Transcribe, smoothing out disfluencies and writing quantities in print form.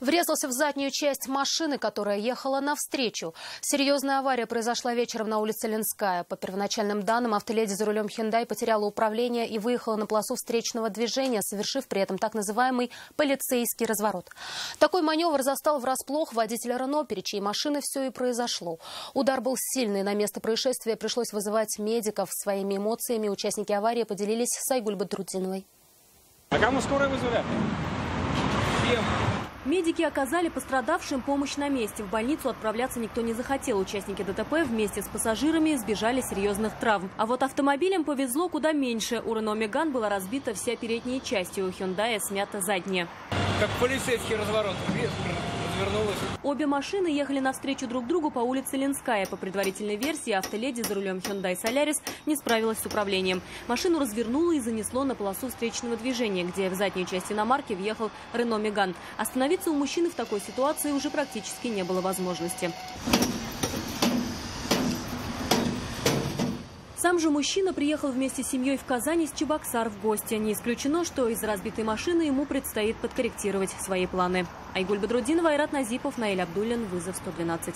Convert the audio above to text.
Врезался в заднюю часть машины, которая ехала навстречу. Серьезная авария произошла вечером на улице Ленская. По первоначальным данным, автоледи за рулем Hyundai потеряла управление и выехала на полосу встречного движения, совершив при этом так называемый полицейский разворот. Такой маневр застал врасплох водителя Рено, перед чьей машиной все и произошло. Удар был сильный. На место происшествия пришлось вызывать медиков. Своими эмоциями участники аварии поделились с Айгуль Бадрутдиновой. А кому скорую вызвали? Медики оказали пострадавшим помощь на месте. В больницу отправляться никто не захотел. Участники ДТП вместе с пассажирами избежали серьезных травм. А вот автомобилям повезло куда меньше. У Renault Megane была разбита вся передняя часть, и у Hyundai смята задняя. Как полицейский разворот. Развернулась. Обе машины ехали навстречу друг другу по улице Ленская. По предварительной версии, автоледи за рулем Hyundai Solaris не справилась с управлением. Машину развернуло и занесло на полосу встречного движения, где в заднюю часть иномарки въехал Renault Megane. Остановиться у мужчины в такой ситуации уже практически не было возможности. Сам же мужчина приехал вместе с семьей в Казань из Чебоксар в гости. Не исключено, что из разбитой машины ему предстоит подкорректировать свои планы. Айгуль Бадрутдинова, Айрат Назипов, Наиль Абдуллин, Вызов 112.